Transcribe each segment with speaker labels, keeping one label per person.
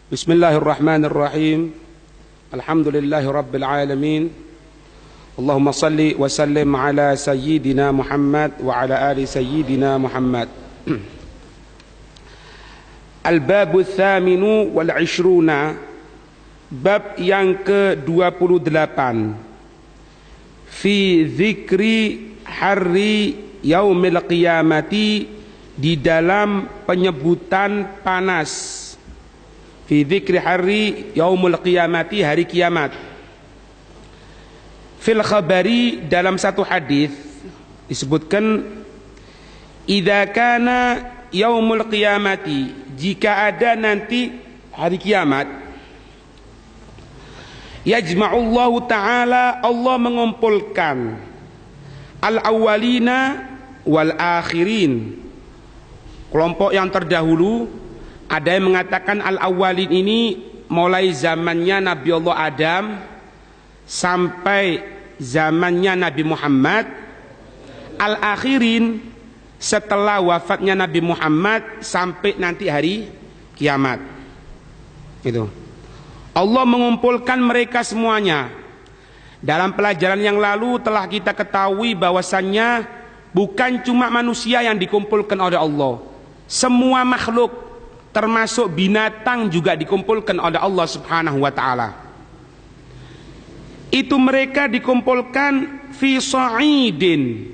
Speaker 1: Bismillahirrahmanirrahim. Alhamdulillahi rabbil alamin. Allahumma salli wa sallim ala sayyidina Muhammad wa ala ali sayyidina Muhammad. Al-babu thaminu wal ishruna, bab yang ke-28, fi dzikri hari yaumil qiyamati, di dalam penyebutan panas, fi dzikri hari yaumul qiyamati, hari kiamat. Fil khabari, dalam satu hadis disebutkan, idza kana yaumul qiyamati, jika ada nanti hari kiamat, yajma'ullahu ta'ala, Allah mengumpulkan al-awwalina wal akhirin, kelompok yang terdahulu. Ada yang mengatakan al-awwalin ini mulai zamannya Nabi Allah Adam sampai zamannya Nabi Muhammad. Al-akhirin setelah wafatnya Nabi Muhammad sampai nanti hari kiamat. Itu Allah mengumpulkan mereka semuanya. Dalam pelajaran yang lalu telah kita ketahui bahwasannya bukan cuma manusia yang dikumpulkan oleh Allah, semua makhluk termasuk binatang juga dikumpulkan oleh Allah Subhanahu wa ta'ala. Itu mereka dikumpulkan fi sa'idin.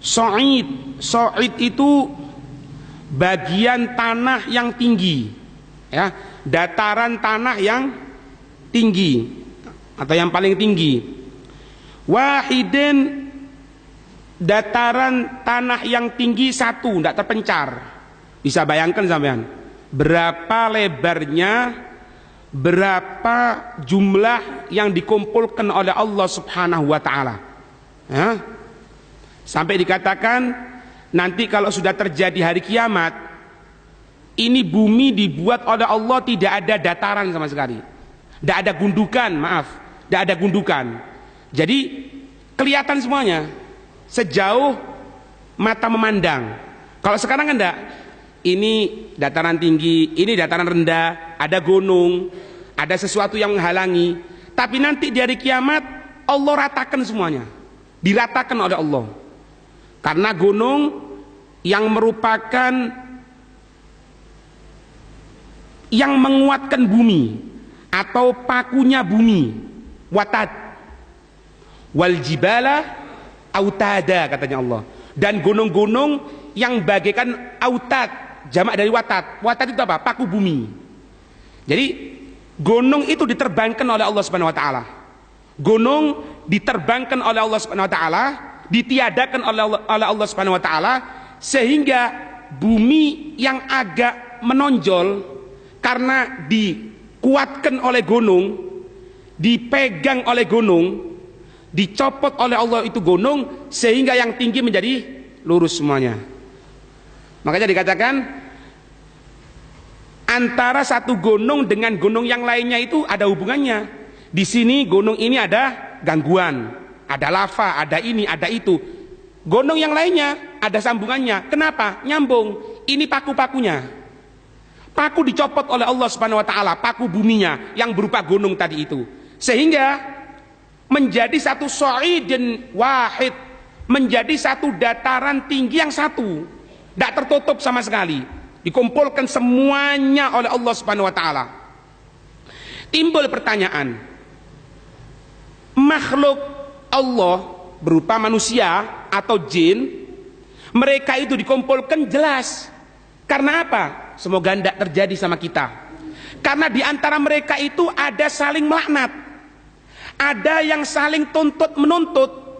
Speaker 1: Sa'id itu bagian tanah yang tinggi, ya, dataran tanah yang tinggi atau yang paling tinggi. Wahidin, dataran tanah yang tinggi satu, tidak terpencar. Bisa bayangkan sampean berapa lebarnya, berapa jumlah yang dikumpulkan oleh Allah Subhanahu wa ta'ala, ya? Sampai dikatakan nanti kalau sudah terjadi hari kiamat, ini bumi dibuat oleh Allah tidak ada dataran sama sekali, tidak ada gundukan, tidak ada gundukan. Jadi kelihatan semuanya sejauh mata memandang. Kalau sekarang kan enggak, ini dataran tinggi, ini dataran rendah, ada gunung, ada sesuatu yang menghalangi. Tapi nanti di hari kiamat Allah ratakan semuanya, diratakan oleh Allah. Karena gunung yang merupakan yang menguatkan bumi atau pakunya bumi, watad wal jibala autada, katanya Allah. Dan gunung-gunung yang bagaikan autad, jamak dari watad. Watad itu apa? Paku bumi. Jadi gunung itu diterbangkan oleh Allah Subhanahu wa ta'ala. Gunung diterbangkan oleh Allah Subhanahu wa ta'ala, ditiadakan oleh Allah Subhanahu wa ta'ala, sehingga bumi yang agak menonjol karena dikuatkan oleh gunung, dipegang oleh gunung, dicopot oleh Allah itu gunung, sehingga yang tinggi menjadi lurus semuanya. Makanya dikatakan antara satu gunung dengan gunung yang lainnya itu ada hubungannya. Di sini gunung ini ada gangguan, ada lava, ada ini, ada itu. Gunung yang lainnya ada sambungannya. Kenapa? Nyambung. Ini paku-pakunya. Paku dicopot oleh Allah Subhanahu wa ta'ala, paku buminya yang berupa gunung tadi itu. Sehingga menjadi satu sa'idin wahid, menjadi satu dataran tinggi yang satu. Tidak tertutup sama sekali, dikumpulkan semuanya oleh Allah Subhanahu wa ta'ala. Timbul pertanyaan, makhluk Allah berupa manusia atau jin, mereka itu dikumpulkan jelas. Karena apa? Semoga tidak terjadi sama kita. Karena di antara mereka itu ada saling melaknat, ada yang saling tuntut menuntut.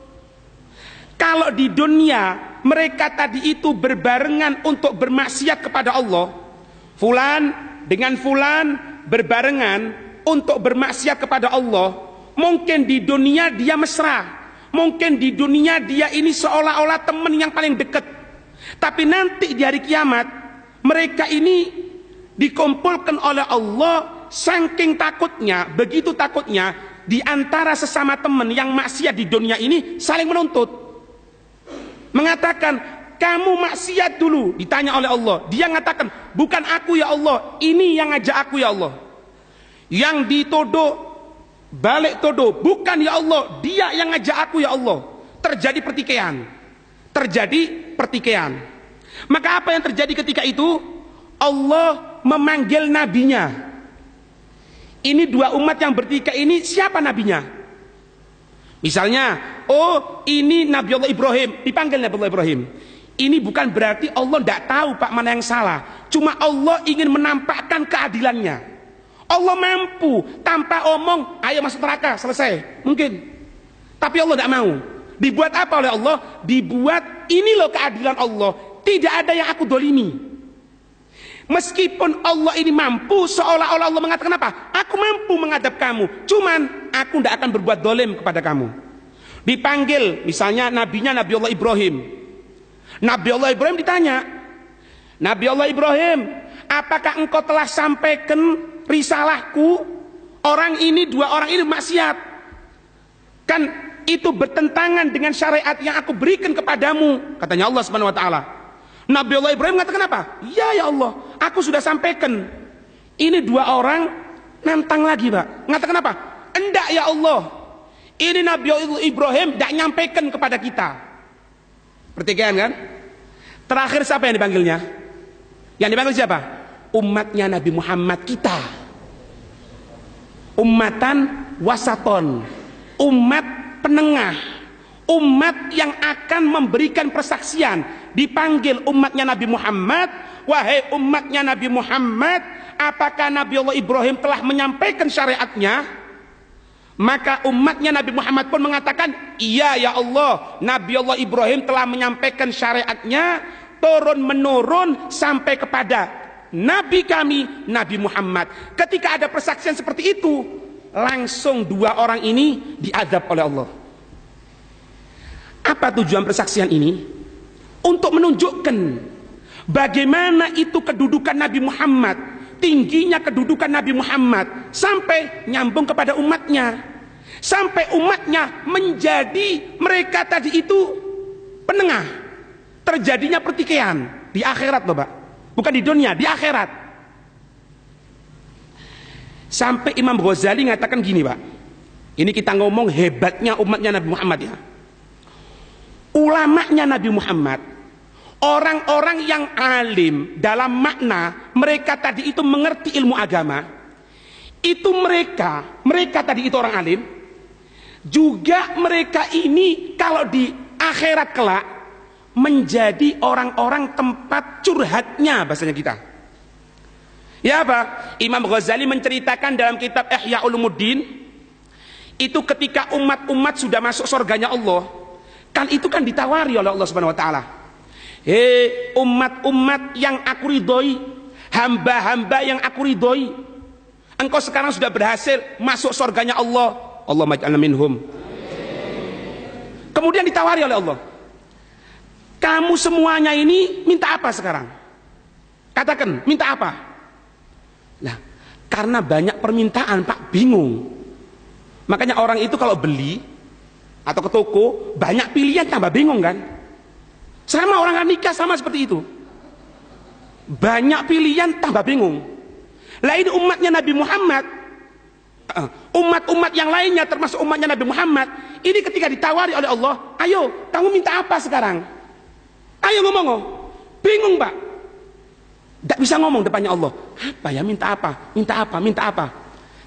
Speaker 1: Kalau di dunia mereka tadi itu berbarengan untuk bermaksiat kepada Allah, fulan dengan fulan berbarengan untuk bermaksiat kepada Allah, mungkin di dunia dia mesra, mungkin di dunia dia ini seolah-olah teman yang paling dekat. Tapi nanti di hari kiamat mereka ini dikumpulkan oleh Allah, saking takutnya, begitu takutnya, di antara sesama teman yang maksiat di dunia ini saling menuntut, mengatakan, kamu maksiat dulu. Ditanya oleh Allah, dia mengatakan, bukan aku ya Allah, ini yang ngajak aku ya Allah. Yang dituduh balik tuduh, bukan ya Allah, dia yang ngajak aku ya Allah. Terjadi pertikaian. Maka apa yang terjadi ketika itu? Allah memanggil nabinya. Ini dua umat yang bertikai ini, siapa nabinya? Misalnya, oh ini Nabi Allah Ibrahim, dipanggil Nabi Allah Ibrahim. Ini bukan berarti Allah tidak tahu Pak mana yang salah. Cuma Allah ingin menampakkan keadilannya. Allah mampu tanpa omong, ayo masuk neraka, selesai. Mungkin. Tapi Allah tidak mau. Dibuat apa oleh Allah? Dibuat, ini loh keadilan Allah. Tidak ada yang aku dolimi. Meskipun Allah ini mampu, seolah-olah Allah mengatakan apa? Aku mampu menghadap kamu. Cuman aku tidak akan berbuat dolim kepada kamu. Dipanggil, misalnya nabinya Nabi Allah Ibrahim. Nabi Allah Ibrahim ditanya, Nabi Allah Ibrahim, apakah engkau telah sampaikan risalahku? Dua orang ini maksiat. Kan itu bertentangan dengan syariat yang aku berikan kepadamu, katanya Allah Subhanahu wa taala. Nabi Allah Ibrahim mengatakan apa? Ya Allah, aku sudah sampaikan. Ini dua orang nantang lagi, Pak. Mengatakan apa? Enggak ya Allah. Ini Nabi Allah Ibrahim tidak nyampaikan kepada kita. Pertikaian kan? Terakhir siapa yang dipanggilnya? Yang dipanggil siapa? Umatnya Nabi Muhammad kita. Ummatan wasaton. Umat penengah. Umat yang akan memberikan persaksian. Dipanggil umatnya Nabi Muhammad, wahai umatnya Nabi Muhammad, apakah Nabi Allah Ibrahim telah menyampaikan syariatnya? Maka umatnya Nabi Muhammad pun mengatakan, iya ya Allah, Nabi Allah Ibrahim telah menyampaikan syariatnya turun menurun sampai kepada Nabi kami, Nabi Muhammad. Ketika ada persaksian seperti itu, langsung dua orang ini diazab oleh Allah. Apa tujuan persaksian ini? Untuk menunjukkan bagaimana itu kedudukan Nabi Muhammad, tingginya kedudukan Nabi Muhammad, sampai nyambung kepada umatnya, sampai umatnya menjadi mereka tadi itu penengah. Terjadinya pertikaian di akhirat loh Pak, bukan di dunia, di akhirat. Sampai Imam Ghazali mengatakan gini Pak, ini kita ngomong hebatnya umatnya Nabi Muhammad ya. Ulamanya Nabi Muhammad, orang-orang yang alim dalam makna mereka tadi itu mengerti ilmu agama, itu mereka tadi itu orang alim, juga mereka ini kalau di akhirat kelak menjadi orang-orang tempat curhatnya bahasanya kita. Ya apa? Imam Ghazali menceritakan dalam kitab Ihya Ulumuddin, itu ketika umat-umat sudah masuk surganya Allah, kan itu kan ditawari oleh Allah Subhanahu wa taala. Hei umat-umat yang aku ridhoi, hamba-hamba yang aku ridhoi, engkau sekarang sudah berhasil masuk surganya Allah. Allahumma ij'alna minhum. Kemudian ditawari oleh Allah, kamu semuanya ini minta apa sekarang? Katakan, minta apa? Nah, karena banyak permintaan Pak, bingung. Makanya orang itu kalau beli atau ke toko banyak pilihan tambah bingung kan? Sama orang nikah sama seperti itu, banyak pilihan tambah bingung. Lah ini umatnya Nabi Muhammad, umat-umat yang lainnya termasuk umatnya Nabi Muhammad ini ketika ditawari oleh Allah, ayo kamu minta apa sekarang? Ayo ngomong, bingung Pak, tidak bisa ngomong depannya Allah. Apa ya, minta apa? Minta apa? Minta apa?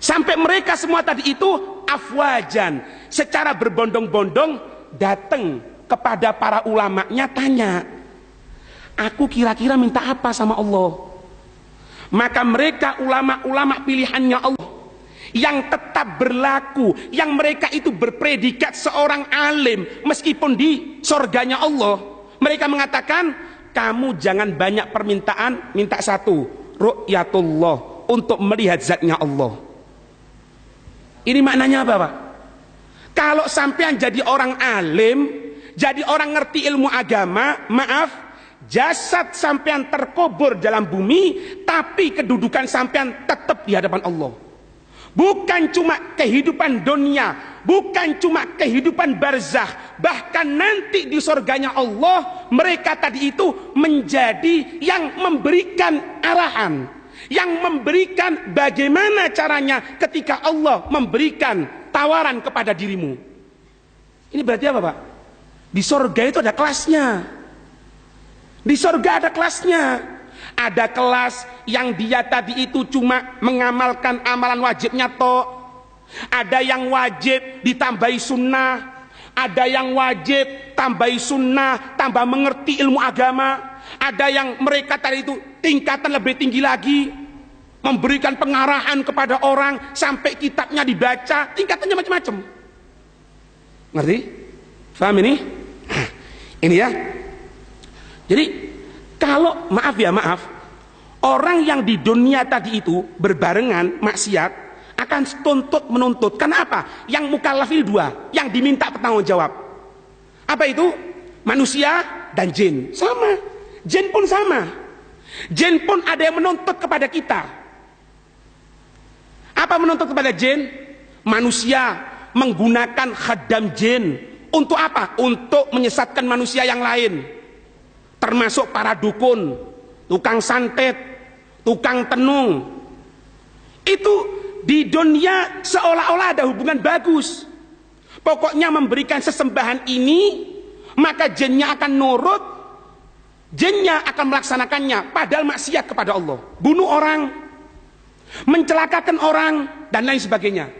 Speaker 1: Sampai mereka semua tadi itu afwajan, secara berbondong-bondong datang kepada para ulamanya, tanya, aku kira-kira minta apa sama Allah? Maka mereka ulama-ulama pilihannya Allah yang tetap berlaku, yang mereka itu berpredikat seorang alim meskipun di surganya Allah, mereka mengatakan, kamu jangan banyak permintaan, minta satu, ru'yatullah, untuk melihat zatnya Allah. Ini maknanya apa Pak? Kalau sampean jadi orang alim, jadi orang ngerti ilmu agama, maaf, jasad sampean terkubur dalam bumi, tapi kedudukan sampean tetap di hadapan Allah. Bukan cuma kehidupan dunia, bukan cuma kehidupan barzakh, bahkan nanti di surganya Allah mereka tadi itu menjadi yang memberikan arahan, yang memberikan bagaimana caranya ketika Allah memberikan tawaran kepada dirimu. Ini berarti apa, Pak? Di surga itu ada kelasnya. Di surga ada kelasnya. Ada kelas yang dia tadi itu cuma mengamalkan amalan wajibnya toh. Ada yang wajib ditambahi sunnah. Ada yang wajib tambahi sunnah, tambah mengerti ilmu agama. Ada yang mereka tadi itu tingkatan lebih tinggi lagi, memberikan pengarahan kepada orang sampai kitabnya dibaca, tingkatannya macam-macam. Ngerti? Paham ini? Ini ya. Jadi kalau maaf, orang yang di dunia tadi itu berbarengan maksiat akan tuntut menuntut. Karena apa? Yang mukallaf ini dua, yang diminta bertanggung jawab. Apa itu? Manusia dan jin. Sama. Jin pun sama. Jin pun ada yang menuntut kepada kita. Apa menuntut kepada jin? Manusia menggunakan khadam jin. Untuk apa? Untuk menyesatkan manusia yang lain. Termasuk para dukun, tukang santet, tukang tenung. Itu di dunia seolah-olah ada hubungan bagus. Pokoknya memberikan sesembahan ini, maka jinnya akan nurut, jinnya akan melaksanakannya, padahal maksiat kepada Allah. Bunuh orang, mencelakakan orang, dan lain sebagainya.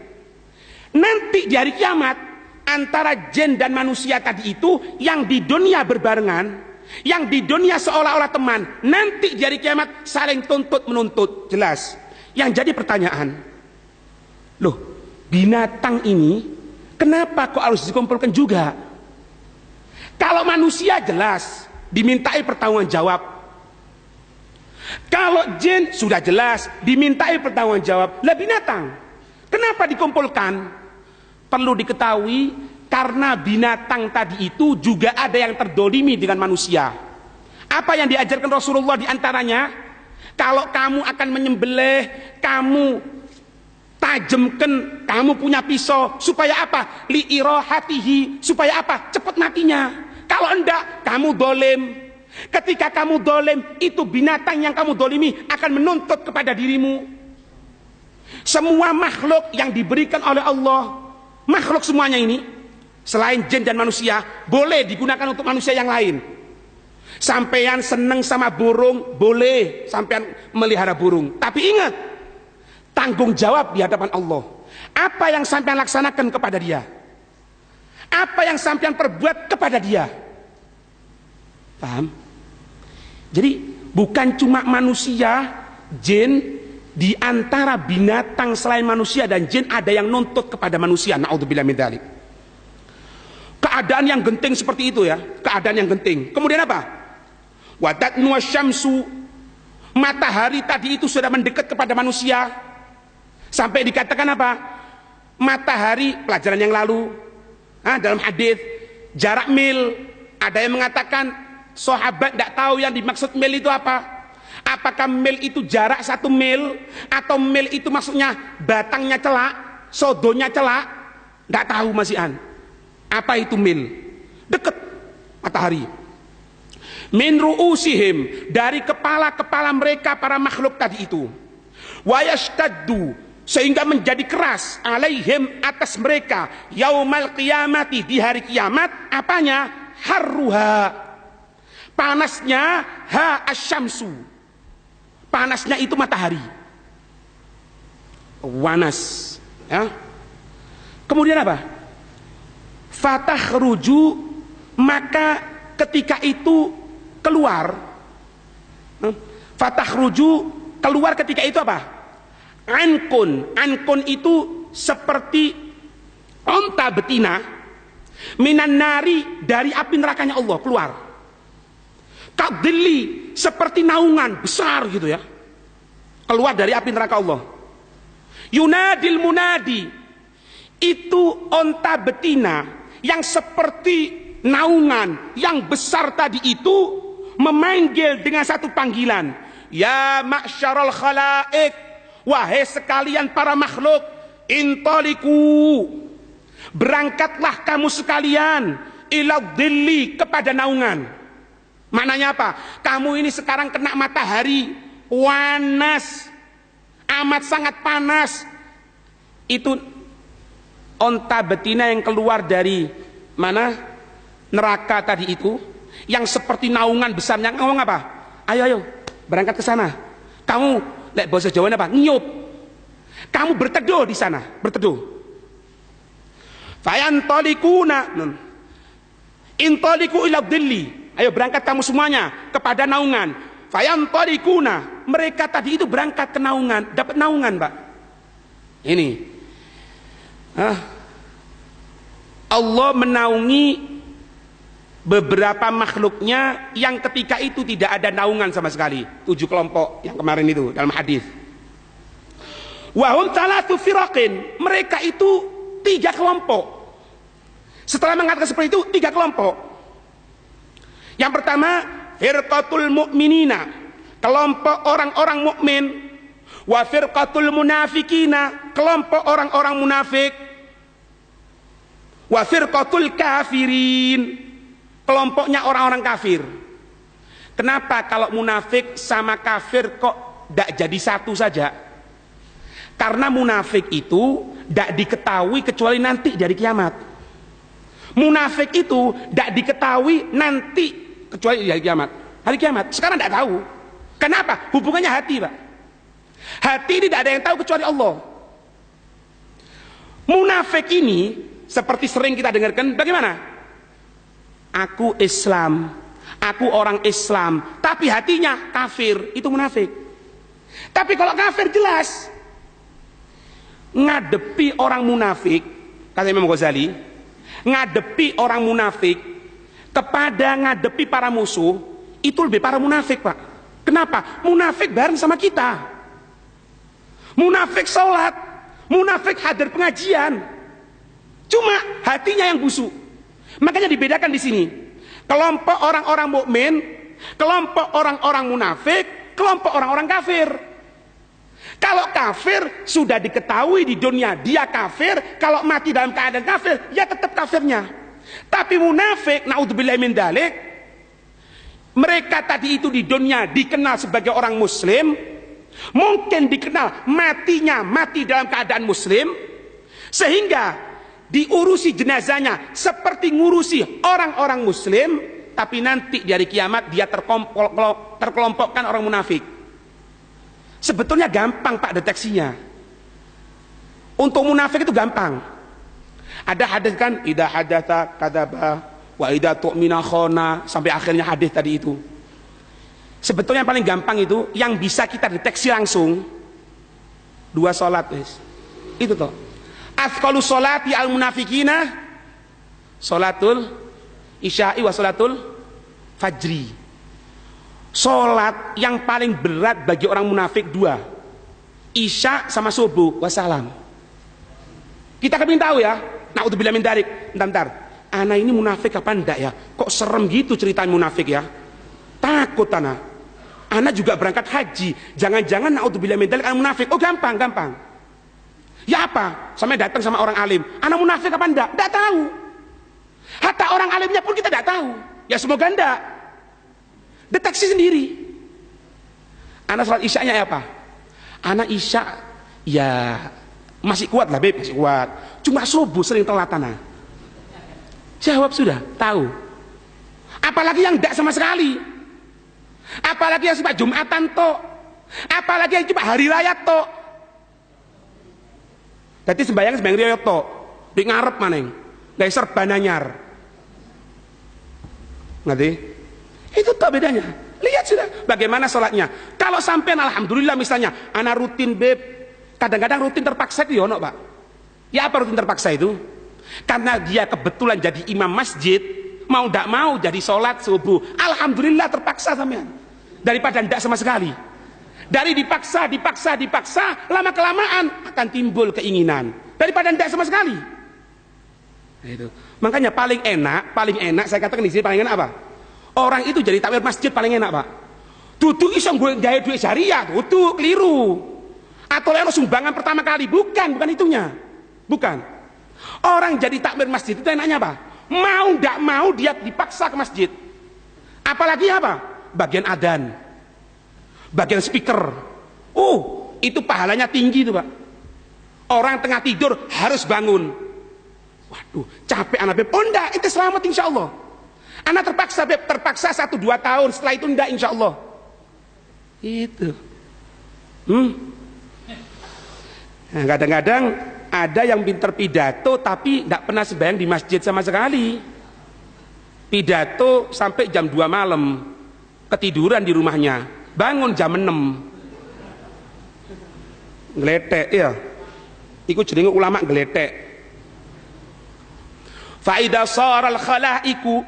Speaker 1: Nanti di hari kiamat, antara jin dan manusia tadi itu, yang di dunia berbarengan, yang di dunia seolah-olah teman, nanti di hari kiamat saling tuntut menuntut. Jelas. Yang jadi pertanyaan, loh, binatang ini kenapa kok harus dikumpulkan juga? Kalau manusia jelas dimintai pertanggung jawab. Kalau jin sudah jelas dimintai pertanggung jawab. Lah binatang kenapa dikumpulkan? Perlu diketahui, karena binatang tadi itu juga ada yang terdolimi dengan manusia. Apa yang diajarkan Rasulullah diantaranya? Kalau kamu akan menyembelih, kamu tajamkan, kamu punya pisau. Supaya apa? Li'irahatihi. Supaya apa? Cepat matinya. Kalau enggak, kamu dolim. Ketika kamu dolim, itu binatang yang kamu dolimi akan menuntut kepada dirimu. Semua makhluk yang diberikan oleh Allah, makhluk semuanya ini, selain jin dan manusia, boleh digunakan untuk manusia yang lain. Sampean seneng sama burung, boleh sampean melihara burung. Tapi ingat, tanggung jawab di hadapan Allah. Apa yang sampean laksanakan kepada dia? Apa yang sampean perbuat kepada dia? Paham? Jadi bukan cuma manusia, jin, di antara binatang selain manusia dan jin ada yang nuntut kepada manusia. Na'udzubillah min dzalik. Keadaan yang genting seperti itu ya, keadaan yang genting. Kemudian apa? Wadatnu wasyamsu, matahari tadi itu sudah mendekat kepada manusia. Sampai dikatakan apa? Matahari, pelajaran yang lalu, dalam hadis jarak mil, ada yang mengatakan sahabat tidak tahu yang dimaksud mil itu apa. Apakah mil itu jarak 1 mil, atau mil itu maksudnya batangnya celak, sodonya celak? Tidak tahu masihan. Apa itu mil? Dekat matahari. Min ru'usihim, dari kepala-kepala mereka para makhluk tadi itu. Wa yashtaddu, sehingga menjadi keras, alaihim, atas mereka, yaumal qiyamati, di hari kiamat. Apanya? Harruha, panasnya, ha asyamsu, panasnya itu matahari, wanas ya. Kemudian apa? Fatakhruju, maka ketika itu keluar, fatakhruju, keluar ketika itu apa? Ankun, ankun itu seperti onta betina, minan nari, dari api nerakanya Allah keluar. Kadili, seperti naungan besar gitu ya, keluar dari api neraka Allah. Yunadil munadi, itu onta betina yang seperti naungan yang besar tadi itu memanggil dengan satu panggilan, ya ma'syarul khalaik, wahai sekalian para makhluk, intaliku, Berangkatlah kamu sekalian ila dhilli, kepada naungan. Maknanya apa? Kamu ini sekarang kena matahari panas, amat sangat panas. Itu onta betina yang keluar dari mana? Neraka tadi itu, yang seperti naungan besarnya, ngomong apa? Ayo berangkat ke sana. Kamu lek bahasa Jawa apa? Ngiyup. Kamu berteduh di sana, berteduh. Fayantalikuna intaliku ila dhilli, ayo berangkat kamu semuanya kepada naungan. Fayantalikuna, mereka tadi itu berangkat ke naungan, dapat naungan, Pak. Ini Allah menaungi beberapa makhluknya yang ketika itu tidak ada naungan sama sekali. 7 kelompok yang kemarin itu dalam hadis. Wahum talatu firaqin, mereka itu 3 kelompok. Setelah mengatakan seperti itu, 3 kelompok. Yang pertama, firqatul mu'minina, kelompok orang-orang mukmin. Wa firqatul munafikina, kelompok orang-orang munafik. Wa firqatul kafirin, kelompoknya orang-orang kafir. Kenapa kalau munafik sama kafir kok tidak jadi satu saja? Karena munafik itu tidak diketahui kecuali nanti dari kiamat. Munafik itu tidak diketahui nanti kecuali dari kiamat. Hari kiamat sekarang tidak tahu. Kenapa? Hubungannya hati, Pak. Hati tidak ada yang tahu kecuali Allah. Munafik ini seperti sering kita dengarkan, bagaimana? Aku Islam, aku orang Islam, tapi hatinya kafir, itu munafik. Tapi kalau kafir jelas, ngadepi orang munafik, kata Imam Ghazali, ngadepi orang munafik kepada ngadepi para musuh, itu lebih para munafik, Pak. Kenapa? Munafik bareng sama kita, munafik sholat, munafik hadir pengajian, cuma hatinya yang busuk. Makanya dibedakan di sini kelompok orang-orang mukmin, kelompok orang-orang munafik, kelompok orang-orang kafir. Kalau kafir sudah diketahui di dunia dia kafir, kalau mati dalam keadaan kafir ya tetap kafirnya. Tapi munafik, naudzubillahi min dzalik, mereka tadi itu di dunia dikenal sebagai orang muslim, mungkin dikenal matinya mati dalam keadaan muslim, sehingga diurusi jenazahnya seperti ngurusi orang-orang muslim, tapi nanti dari kiamat dia terkelompokkan orang munafik. Sebetulnya gampang, Pak, deteksinya. Untuk munafik itu gampang. Ada hadis kan, idza hadatsa kadzaba wa idza tu'mina khana, sampai akhirnya hadis tadi itu. Sebetulnya yang paling gampang itu yang bisa kita deteksi langsung 2 salat, guys. Itu toh. Afqalu sholati al munafikina sholatul isya'i wa sholatul fajri. Sholat yang paling berat bagi orang munafik 2, isya sama subuh, wassalam. Kita kepingin tahu ya, naudzubillah min dzalik. Bentar, anak ini munafik apa enggak ya? Kok serem gitu ceritaan munafik ya? Takut anak juga berangkat haji, jangan-jangan naudzubillah min dzalik anak munafik. Oh gampang. Ya apa? Sampai datang sama orang alim, anak munafik apa enggak? Enggak tahu. Hatta orang alimnya pun kita enggak tahu. Ya semoga enggak. Deteksi sendiri. Anak sholat isya'nya apa? Anak isya ya masih kuat lah, Beb, masih kuat. Cuma subuh sering telat anak. Jawab sudah, tahu. Apalagi yang enggak sama sekali. Apalagi yang cuma Jumatan tok. Apalagi yang cuma hari raya tok. Jadi sembahyang raya tok. Di ngarep maneng. Gak serban anyar. Ngerti? Itu tak bedanya. Lihat sudah bagaimana sholatnya. Kalau sampai alhamdulillah misalnya anak rutin, Beb, kadang-kadang rutin terpaksa itu yono, Pak. Ya apa rutin terpaksa itu? Karena dia kebetulan jadi imam masjid, mau tidak mau jadi sholat subuh, alhamdulillah terpaksa sampean. Daripada tidak sama sekali. Dari dipaksa, lama kelamaan akan timbul keinginan. Daripada tidak sama sekali. Nah, itu. Makanya paling enak saya katakan di sini paling enak apa? Orang itu jadi takmir masjid paling enak, Pak. Duduk iso gue gaya duit syariah, duduk keliru. Atau lewat sumbangan pertama kali, bukan itunya. Bukan. Orang jadi takmir masjid itu enaknya apa? Mau ndak mau dia dipaksa ke masjid. Apalagi apa? Bagian adzan, bagian speaker. Itu pahalanya tinggi itu Pak. Orang tengah tidur harus bangun. Waduh, capek anak beb. Oh enggak, itu selamat insya Allah. Anak terpaksa beb, terpaksa 1-2 tahun. Setelah itu enggak insya Allah. Itu. Nah, kadang-kadang ada yang pinter pidato tapi enggak pernah sembahyang di masjid sama sekali. Pidato sampai jam 2 malam. Ketiduran di rumahnya. Bangun jam 6. Ngeletek ya. Iku jenenge ulama ngeletek. Faida saral khalaiku,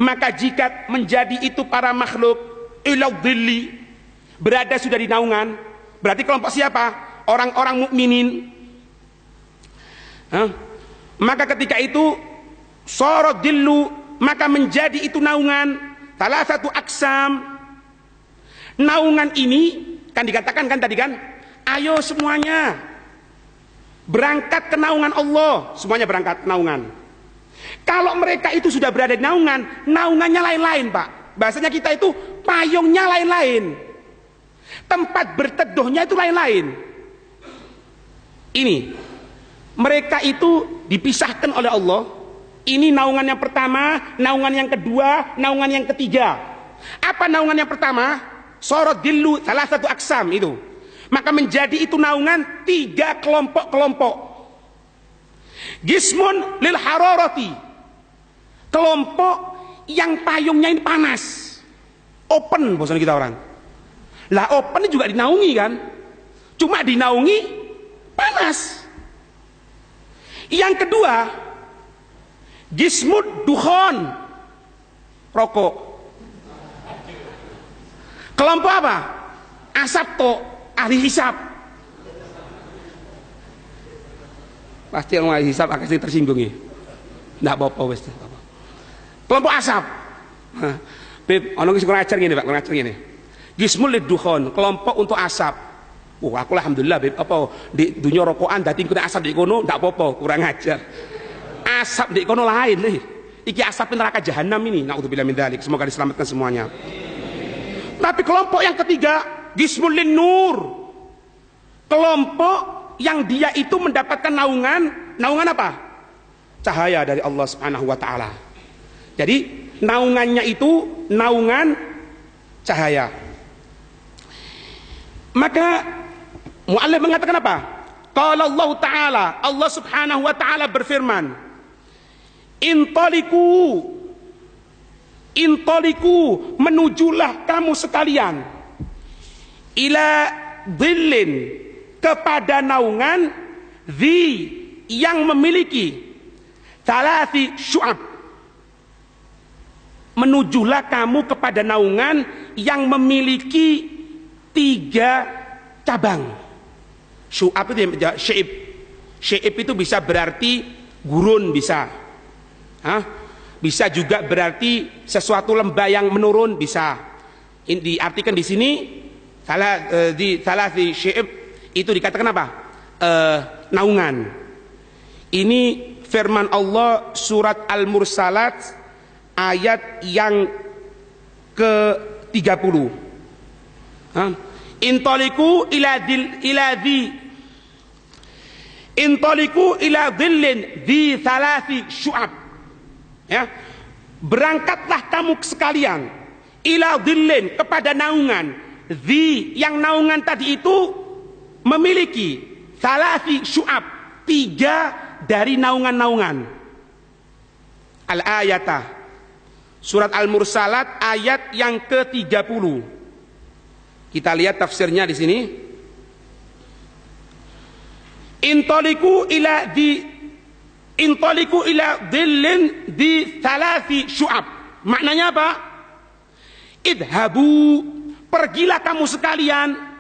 Speaker 1: maka jika menjadi itu para makhluk ila dhilli, berada sudah di naungan, berarti kelompok siapa? Orang-orang mukminin. Maka ketika itu sorot dhillu, maka menjadi itu naungan salah satu aksam. Naungan ini kan dikatakan kan tadi kan, ayo semuanya berangkat ke naungan Allah, semuanya berangkat ke naungan. Kalau mereka itu sudah berada di naungan, naungannya lain-lain Pak. Bahasanya kita itu payungnya lain-lain, tempat berteduhnya itu lain-lain. Ini mereka itu dipisahkan oleh Allah. Ini naungan yang pertama, naungan yang kedua, naungan yang ketiga. Apa naungan yang pertama? Sorot dillu salah satu aksam itu. Maka menjadi itu naungan 3 kelompok-kelompok. Gismun lil hararati, kelompok yang payungnya ini panas, open bosan kita orang. Lah open juga dinaungi kan, cuma dinaungi panas. Yang kedua, gismud dukhon, rokok. Kelompok apa? Asap to, ahli hisab. Pasti orang ahli hisab akan tersinggung ya. Nggak apa-apa wes. Kelompok asap. Beb, ono kurang ajar gini Pak, kurang ajar gini. Gismul liddukhon, kelompok untuk asap. Aku alhamdulillah beb, apa di dunia rokokan dadi kena asap di kono ndak apa-apa, kurang ajar. Asap di kono lain nih. Iki asap neraka jahanam ini. Naudzubillah min dzalik. Semoga diselamatkan semuanya. Tapi kelompok yang ketiga, gismul linnur. Kelompok yang dia itu mendapatkan naungan apa? Cahaya dari Allah Subhanahu wa taala. Jadi naungannya itu naungan cahaya. Maka muallif mengatakan apa? Qala Allah taala, Allah Subhanahu wa taala berfirman, Intoliku, menujulah kamu sekalian ila dhillin, kepada naungan yang memiliki thalathi syu'ab. Menujulah kamu kepada naungan yang memiliki 3 cabang. Syu'ab itu syaib. Syaib itu bisa berarti gurun, bisa. Bisa juga berarti sesuatu lembah yang menurun, bisa. Diartikan di sini di thalathi syaib itu dikatakan apa? Naungan. Ini firman Allah surat Al-Mursalat ayat yang ke-30. Intoliku ila dhillin di thalathi syu'ab. Ya. Berangkatlah kamu sekalian ila dhillin, kepada naungan yang naungan tadi itu memiliki thalathi syu'ab, 3 dari naungan-naungan. Al-ayatah surat Al-Mursalat ayat yang ke-30. Kita lihat tafsirnya di sini. Intoliku ila dhillin di thalathi syu'ab. Maknanya apa? Idhabu, pergilah kamu sekalian.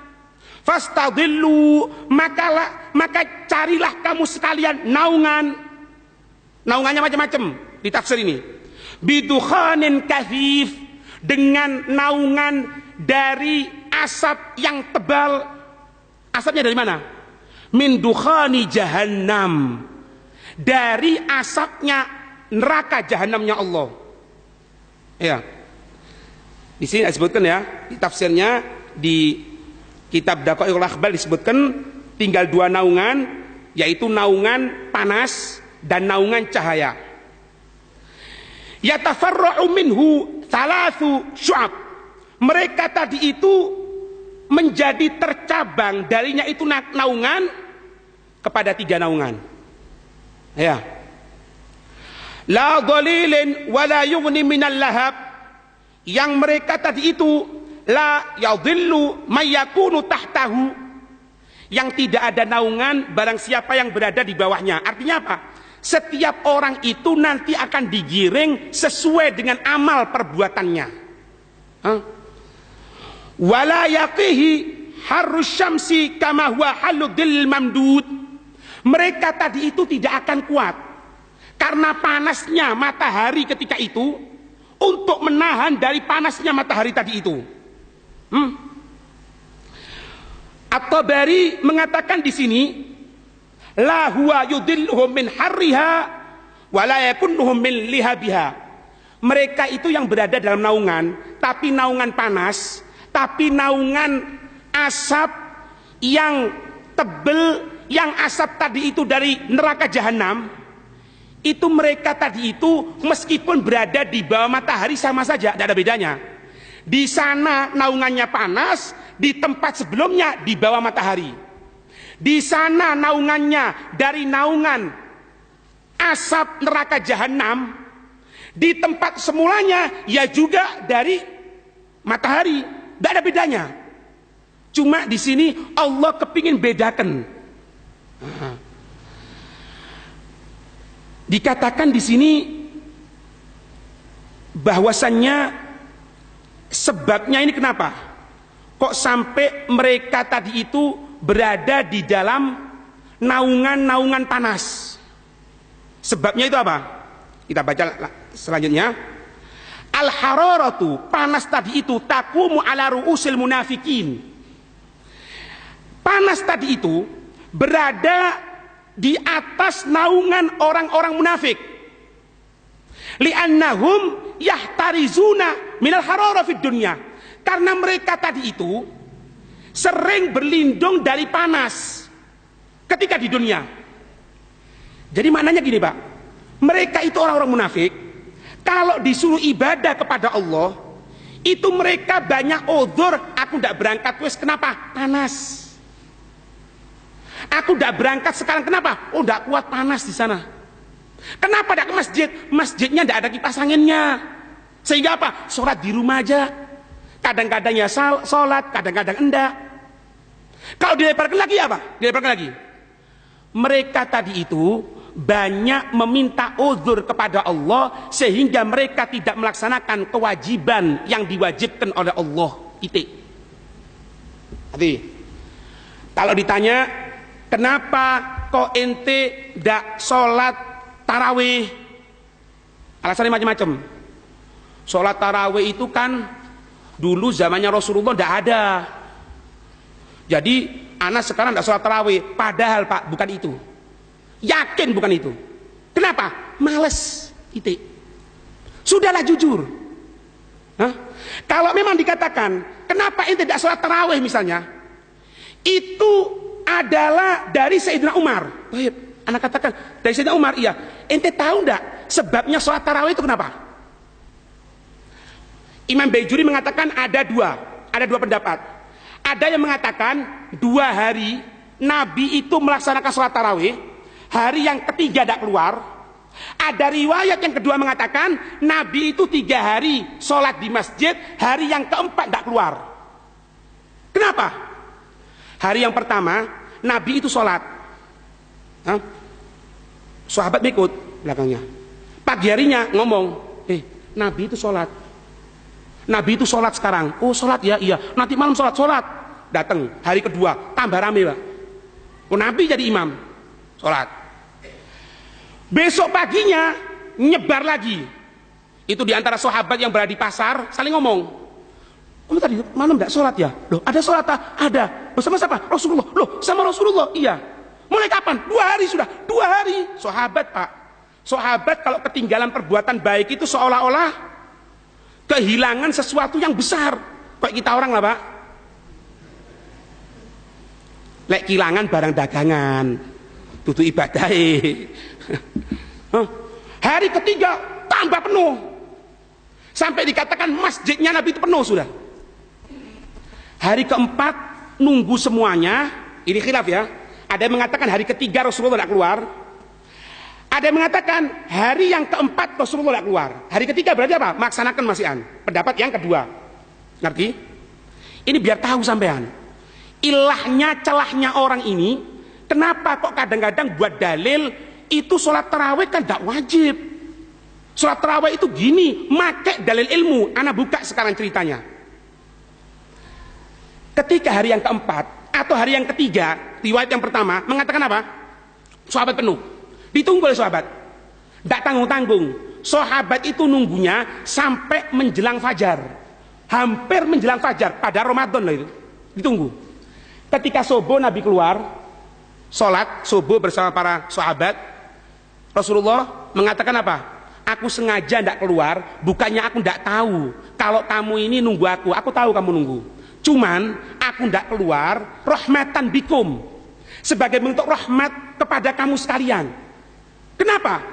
Speaker 1: Fastadillu, maka carilah kamu sekalian naungan. Naungannya macam-macam di tafsir ini. Bidukhanin kathif, dengan naungan dari asap yang tebal. Asapnya dari mana? Min dukhani jahannam, dari asapnya neraka jahanamnya Allah. Ya. Di sini disebutkan ya, di tafsirnya di kitab Daqaiqul Akhbar disebutkan tinggal 2 naungan, yaitu naungan panas dan naungan cahaya. Yatafarra'u minhu thalathu syu'ab. Mereka tadi itu menjadi tercabang darinya itu naungan kepada 3 naungan. Ya. La dhalilin wa la yughni minal lahab. Yang mereka tadi itu la yadhillu may yakunu tahtahu. Yang tidak ada naungan barang siapa yang berada di bawahnya. Artinya apa? Setiap orang itu nanti akan digiring sesuai dengan amal perbuatannya. Wala yaqihi harrus syamsi kama huwa haludil mamdud. Mereka tadi itu tidak akan kuat karena panasnya matahari ketika itu untuk menahan dari panasnya matahari tadi itu. At-Tabari mengatakan di sini, la huwa yudilluhum min harriha wa la yakunnuhum min lihabiha. Mereka itu yang berada dalam naungan, tapi naungan panas, tapi naungan asap yang tebel, yang asap tadi itu dari neraka jahanam. Itu mereka tadi itu meskipun berada di bawah matahari sama saja, tidak ada bedanya. Di sana naungannya panas, di tempat sebelumnya di bawah matahari. Di sana naungannya dari naungan asap neraka jahanam, di tempat semulanya ya juga dari matahari, tidak ada bedanya. Cuma di sini Allah kepingin bedakan. Dikatakan di sini bahwasannya sebabnya ini kenapa? Kok sampai mereka tadi itu berada di dalam naungan-naungan panas? Sebabnya itu apa? Kita baca selanjutnya. Al-hararatu, panas tadi itu taqumu ala ru'usil munafikin. Panas tadi itu berada di atas naungan orang-orang munafik. Li'annahum yahtarizuna minal harara fid dunya. Karena mereka tadi itu sering berlindung dari panas ketika di dunia. Jadi maknanya gini Pak, mereka itu orang-orang munafik, kalau disuruh ibadah kepada Allah, itu mereka banyak udzur. Aku tidak berangkat, wes kenapa? Panas. Aku tidak berangkat sekarang, kenapa? Oh tidak kuat, panas di sana. Kenapa tidak ke masjid? Masjidnya tidak ada kipas anginnya. Sehingga apa? Sholat di rumah aja. Kadang-kadang ya sholat, kadang-kadang enggak. Kalau dilebarkan lagi apa? Dilebarkan lagi. Mereka tadi itu banyak meminta uzur kepada Allah sehingga mereka tidak melaksanakan kewajiban yang diwajibkan oleh Allah. Titik. Hati. Kalau ditanya, kenapa kok ente tidak sholat tarawih? Alasannya macam-macam. Sholat tarawih itu kan dulu zamannya Rasulullah tidak ada. Jadi anak sekarang tidak sholat tarawih. Padahal Pak, bukan itu. Yakin bukan itu. Kenapa? Males. Titik. Sudahlah jujur. Hah? Kalau memang dikatakan kenapa ente tidak sholat tarawih misalnya, itu adalah dari Sayyidina Umar. Baik, anak katakan dari Sayyidina Umar. Iya. Ente tahu enggak sebabnya sholat tarawih itu kenapa? Imam Baijuri mengatakan ada dua pendapat. Ada yang mengatakan 2 hari Nabi itu melaksanakan sholat tarawih, hari yang ketiga tidak keluar. Ada riwayat yang kedua mengatakan Nabi itu 3 hari sholat di masjid, hari yang keempat tidak keluar. Kenapa? Hari yang pertama Nabi itu sholat, sahabat ikut belakangnya. Pagi harinya ngomong, Nabi itu sholat. Nabi itu sholat sekarang. Oh sholat ya, iya. Nanti malam sholat. Datang hari kedua, tambah rame Pak. Oh Nabi jadi imam, sholat. Besok paginya nyebar lagi. Itu diantara sahabat yang berada di pasar saling ngomong. Kamu tadi malam tidak sholat ya? Loh ada sholat tak? Ada. Bersama siapa? Rasulullah. Loh sama Rasulullah? Iya. Mulai kapan? 2 hari sudah. 2 hari. Sahabat, Pak. Sahabat kalau ketinggalan perbuatan baik itu seolah-olah kehilangan sesuatu yang besar. Kayak kita orang lah, Pak. Lek kehilangan barang dagangan, tutu ibadah. Hari ketiga tambah penuh. Sampai dikatakan masjidnya Nabi itu penuh sudah. Hari keempat nunggu semuanya. Ini khilaf ya. Ada yang mengatakan hari ketiga Rasulullah tidak keluar. Ada yang mengatakan hari yang keempat Rasulullah tidak keluar. Hari ketiga berarti apa? Melaksanakan masihan. Pendapat yang kedua. Ngerti? Ini biar tahu sampean. Ilahnya, celahnya orang ini. Kenapa kok kadang-kadang buat dalil itu sholat tarawih kan tidak wajib. Sholat tarawih itu gini, make dalil ilmu. Ana buka sekarang ceritanya. Ketika hari yang keempat atau hari yang ketiga, riwayat yang pertama mengatakan apa? Sahabat penuh. Ditunggu oleh sahabat. Tidak tanggung-tanggung. Sahabat itu nunggunya sampai menjelang fajar. Hampir menjelang fajar pada Ramadan lah itu. Ditunggu. Ketika subuh Nabi keluar, sholat subuh bersama para sahabat, Rasulullah mengatakan apa? Aku sengaja tidak keluar, bukannya aku tidak tahu kalau kamu ini nunggu aku tahu kamu nunggu. Cuman aku tidak keluar rahmatan bikum, sebagai bentuk rahmat kepada kamu sekalian. Kenapa?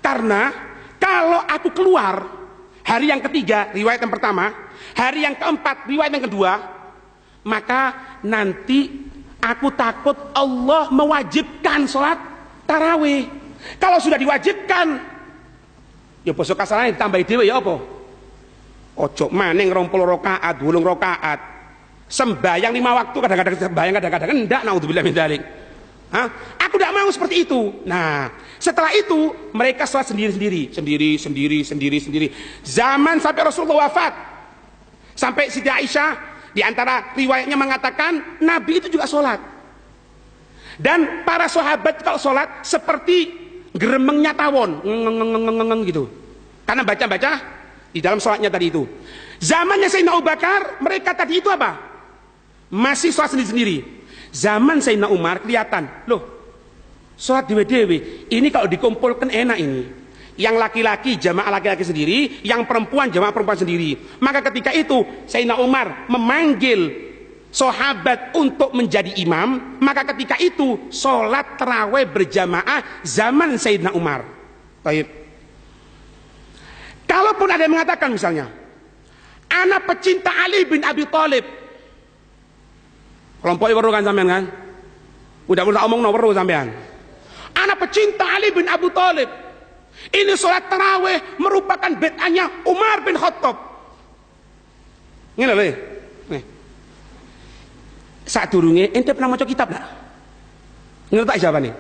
Speaker 1: Karena kalau aku keluar hari yang ketiga, riwayat yang pertama, hari yang keempat, riwayat yang kedua, maka nanti aku takut Allah mewajibkan sholat tarawih. Kalau sudah diwajibkan, ya bosok kasarane ditambah dhewe ya apa? Ojo maning 20 rakaat, 8 rakaat. Sembayang 5 waktu kadang-kadang sembayang kadang-kadang enggak, naudzubillah min dzalik. Aku tidak mau seperti itu. Nah, setelah itu mereka sholat sendiri-sendiri. Zaman sampai Rasulullah wafat. Sampai Siti Aisyah di antara riwayatnya mengatakan Nabi itu juga sholat. Dan para sahabat kalau sholat seperti geremengnya tawon, gitu. Karena baca-baca di dalam sholatnya tadi itu. Zamannya Sayyidina Abu Bakar, mereka tadi itu apa? Masih sholat sendiri-sendiri. Zaman Sayyidina Umar kelihatan, loh, sholat dewe-dewe. Ini kalau dikumpulkan enak ini. Yang laki-laki jamaah laki-laki sendiri, yang perempuan jamaah perempuan sendiri. Maka ketika itu Sayyidina Umar memanggil sahabat untuk menjadi imam. Maka ketika itu sholat tarawih berjamaah zaman Sayyidina Umar. Baik. Kalaupun ada yang mengatakan misalnya, anak pecinta Ali bin Abi Thalib, kelompok weruh kan sampean kan? Udah omong weruh sampean. Anak pecinta Ali bin Abi Thalib. Ini sholat tarawih merupakan bid'ahnya Umar bin Khattab. Ngene lho. Nih. Sadurunge ente pernah maca kitab enggak? Ngerti tak jawabane?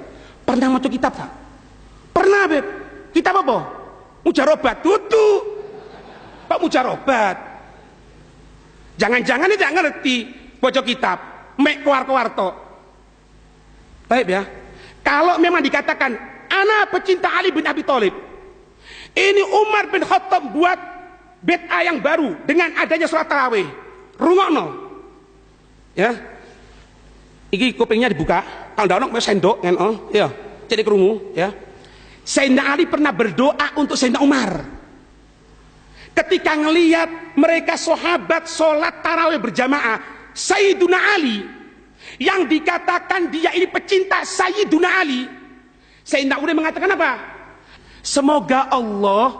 Speaker 1: Pernah maca kitab tak? Pernah, Beb. Kitab apa? Mujarobat tutu. Pak mujarobat. Jangan-jangan tidak ngerti baca kitab. Mek keluar-keluar tok. Baik ya. Kalau memang dikatakan anak pecinta Ali bin Abi Thalib, ini Umar bin Khattab buat bid'ah yang baru dengan adanya sholat tarawih. Rungokno. Ya. Iki kupingnya dibuka. Kalau ndak ono sendok ngene, ya. Cek krungu, ya. Sayyidina Ali pernah berdoa untuk Sayyidina Umar. Ketika ngelihat mereka sahabat sholat tarawih berjamaah, Sayyiduna Ali yang dikatakan dia ini pecinta Sayyiduna Ali, Sayyidina Umar mengatakan apa? Semoga Allah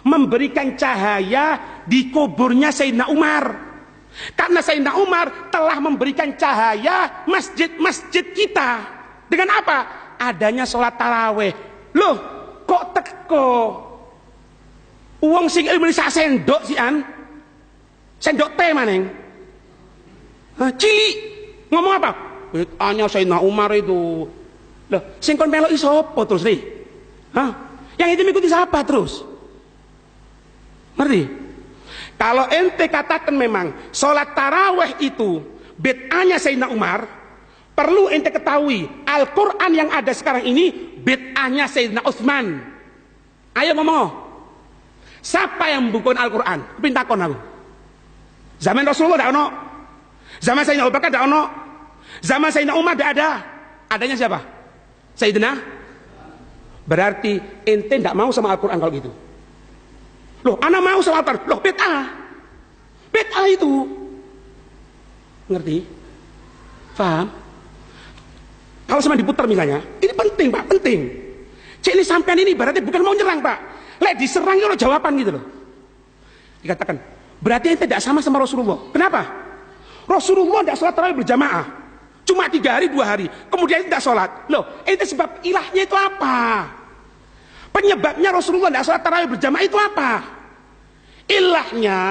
Speaker 1: memberikan cahaya di kuburnya Sayyidina Umar, karena Sayyidina Umar telah memberikan cahaya masjid-masjid kita. Dengan apa? Adanya sholat tarawih. Loh, kok teko uang sing ilmu sak sendok sian, sendok teh maneng, cilik ngomong apa? Hanya Sayyidina Umar itu. Loh, sing kon melok iso apa terus nih? Yang itu mengikuti siapa terus? Ngerti? Kalau ente katakan memang sholat tarawih itu bid'ahnya Sayyidina Umar, perlu ente ketahui Al-Quran yang ada sekarang ini bid'ahnya Sayyidina Utsman. Ayo ngomong. Siapa yang membukukan Al-Quran? Pintakon aku. Zaman Rasulullah tidak ada. Zaman Sayyidina Abu Bakar tidak ada. Zaman Sayyidina Umar tidak ada. Adanya siapa? Sayyidina. Berarti ente tidak mau sama Al-Quran kalau gitu. Loh, ana mau sama Al-Quran. Loh, bid'ah. Bid'ah itu. Ngerti? Paham? Kalau sama diputar misalnya, ini penting Pak, penting. Cek ini sampean ini berarti bukan mau nyerang Pak. Lek diserang itu jawaban gitu loh. Dikatakan, berarti ente tidak sama Rasulullah. Kenapa? Rasulullah tidak sholat tarawih berjamaah. Cuma 3 hari 2 hari. Kemudian tidak sholat. Loh, ente sebab ilahnya itu apa? Penyebabnya Rasulullah tidak sholat tarawih berjamaah itu apa? Ilahnya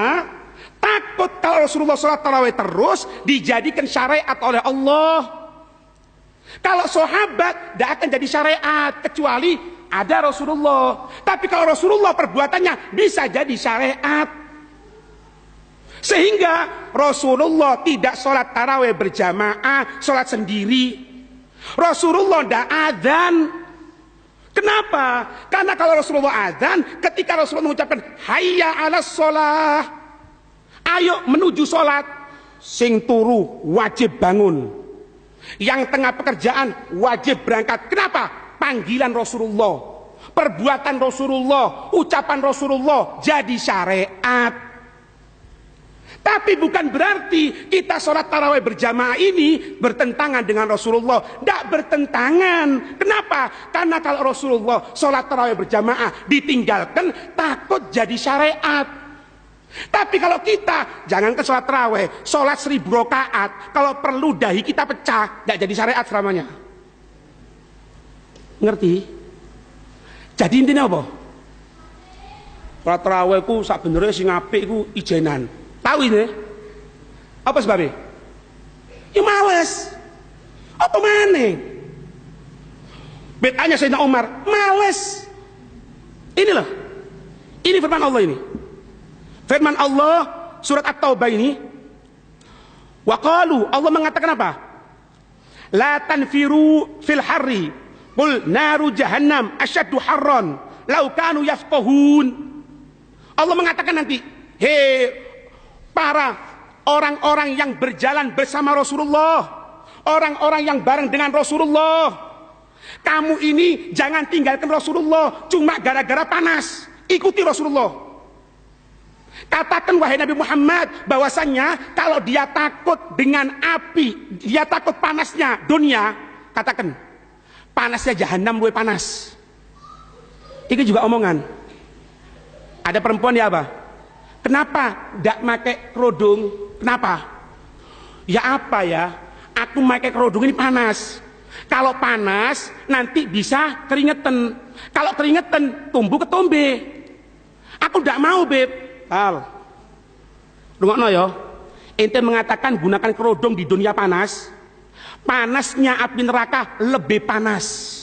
Speaker 1: takut kalau Rasulullah sholat tarawih terus dijadikan syariat oleh Allah. Kalau sahabat tidak akan jadi syariat kecuali ada Rasulullah. Tapi kalau Rasulullah perbuatannya bisa jadi syariat. Sehingga Rasulullah tidak sholat tarawih berjamaah, sholat sendiri. Rasulullah tidak adzan. Kenapa? Karena kalau Rasulullah adzan, ketika Rasulullah mengucapkan hayya 'alas shalah, ayo menuju sholat, sing turu wajib bangun, yang tengah pekerjaan wajib berangkat. Kenapa? Panggilan Rasulullah, perbuatan Rasulullah, ucapan Rasulullah jadi syariat. Tapi bukan berarti kita sholat tarawih berjamaah ini bertentangan dengan Rasulullah. Tidak bertentangan. Kenapa? Karena kalau Rasulullah sholat tarawih berjamaah ditinggalkan, takut jadi syariat. Tapi kalau kita, jangankan sholat tarawih, sholat 1000 rakaat, kalau perlu dahi kita pecah, tidak jadi syariat selamanya. Ngerti? Jadi intinya apa? Sholat tarawih ku sebenarnya sing apik ku ijenan. Tahu ini? Apa sebabnya? Ya males. Apa mana? Bedanya Sayyidina Umar, males. Ini loh. Ini firman Allah ini. Firman Allah surat At-Taubah ini. Wa qalu, Allah mengatakan apa? La tanfiru fil harri. Qul naru jahannam asyaddu harran. Lau kanu yafqahun. Allah mengatakan nanti, hei para orang-orang yang berjalan bersama Rasulullah, orang-orang yang bareng dengan Rasulullah, kamu ini jangan tinggalkan Rasulullah cuma gara-gara panas, ikuti Rasulullah. Katakan wahai Nabi Muhammad bahwasannya kalau dia takut dengan api, dia takut panasnya dunia, katakan panasnya jahanam lebih panas. Ini juga omongan. Ada perempuan ya apa? Kenapa tidak pakai kerudung? Kenapa? Ya apa ya? Aku pakai kerudung ini panas. Kalau panas nanti bisa keringetan. Kalau keringetan tumbuh ketombe. Aku tidak mau beb. Al, rungokno ya. Ente mengatakan gunakan kerudung di dunia panas. Panasnya api neraka lebih panas.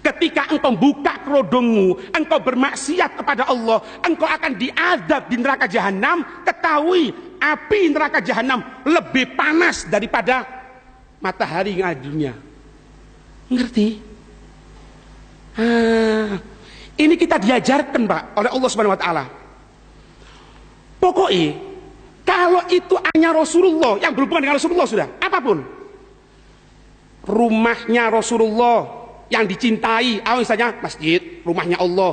Speaker 1: Ketika engkau buka kerudungmu, engkau bermaksiat kepada Allah, engkau akan diazab di neraka jahanam. Ketahui api neraka jahanam lebih panas daripada matahari yang ada di dunia. Ngerti? Ini kita diajarkan Pak oleh Allah Subhanahu Wa Taala. Pokoknya kalau itu hanya Rasulullah yang berhubungan dengan Rasulullah sudah, apapun rumahnya Rasulullah yang dicintai, misalnya masjid, rumahnya Allah,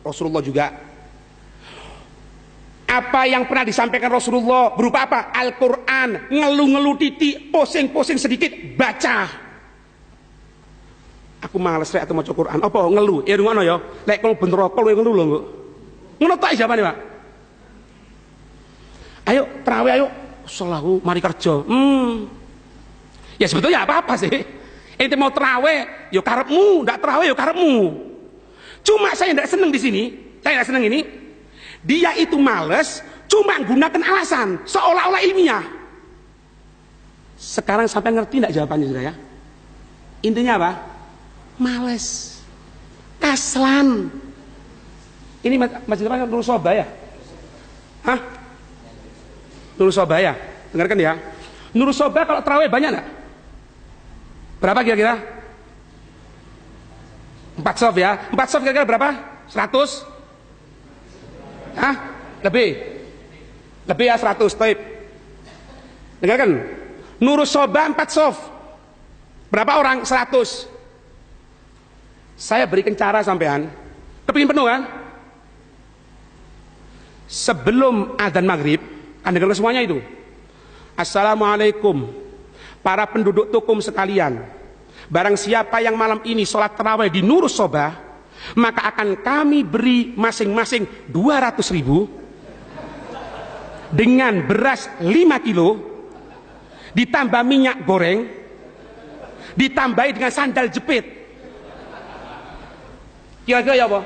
Speaker 1: Rasulullah juga. Apa yang pernah disampaikan Rasulullah berupa apa? Al-Quran, ngeluh-ngeluh titik, posing-posing sedikit, baca. Aku males rek atau maca Quran. Apa ngeluh? Ngono ya. Lek kalau ben rokok lu ngeluh lho, Mbok. Ngono tak jawabane, Pak. Ayo tarawih ayo. Sallahu mari kerja. Ya sebetulnya apa-apa sih. Ente mau terawih, yo karepmu, ndak terawih yo karepmu. Cuma saya ndak seneng di sini, saya ndak seneng ini. Dia itu males, cuma gunakan alasan seolah-olah ilmiah. Sekarang sampai ngerti ndak jawabannya sudah ya? Intinya apa? Males, kaslan. Ini masjid apa? Nurul Sobaya. Hah? Nurul Sobaya. Dengarkan ya. Nurul Sobaya kalau terawih banyak ndak? Berapa kira-kira? 4 sof ya. 4 sof kira-kira berapa? 100? Hah? Lebih? Lebih ya 100. Taib. Dengarkan. Nurus Soba 4 sof. Berapa orang? 100. Saya berikan cara sampean. Kepingin penuh kan? Sebelum adzan maghrib, kan dengar semuanya itu. Assalamualaikum para penduduk Tukum sekalian. Barang siapa yang malam ini sholat tarawih di Nurus Sobah, maka akan kami beri masing-masing 200.000 dengan beras 5 kilo, ditambah minyak goreng, ditambahi dengan sandal jepit. Kira-kira ya apa?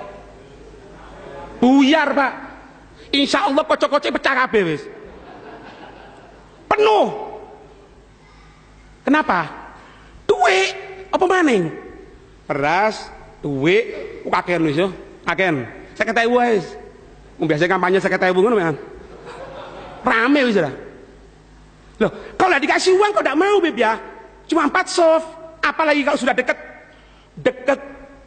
Speaker 1: Buyar Pak. Insya Allah kocok-kocok pecah kabeh wis. Penuh. Kenapa? Duit apa maning? Beras, duit, kakean wis yo. Kakean. 50.000 wis. Biasa kampanye 50.000 ngono men. Rame wis dah. Loh, kalau dikasih uang kok enggak mau Beb ya? Cuma 4 soft. Apalagi kalau sudah dekat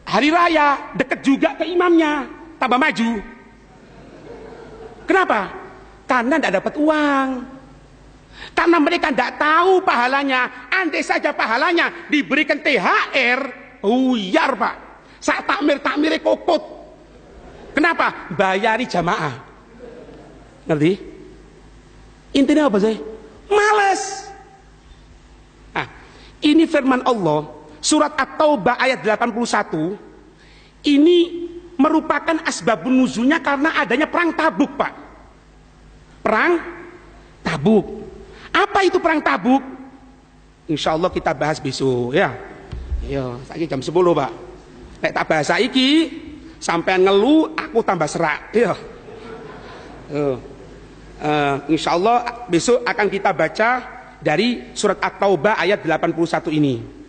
Speaker 1: hari raya, dekat juga ke imamnya, tambah maju. Kenapa? Karena tidak dapat uang. Karena mereka tidak tahu pahalanya. Andai saja pahalanya diberikan THR, buyar Pak. Saat takmir-takmirnya kokot. Kenapa? Bayari jamaah. Ngerti? Intinya apa sih? Males. Nah, ini firman Allah, surat At-Taubah ayat 81. Ini merupakan asbabun nuzulnya karena adanya perang Tabuk, Pak. Perang Tabuk. Apa itu perang Tabuk? Insya Allah kita bahas besok ya. Iya, saiki jam 10, Pak. Nek tak bahas saiki, sampean ngeluh, aku tambah serak. Iya. Insya Allah besok akan kita baca dari surat At-Taubah ayat 81 ini.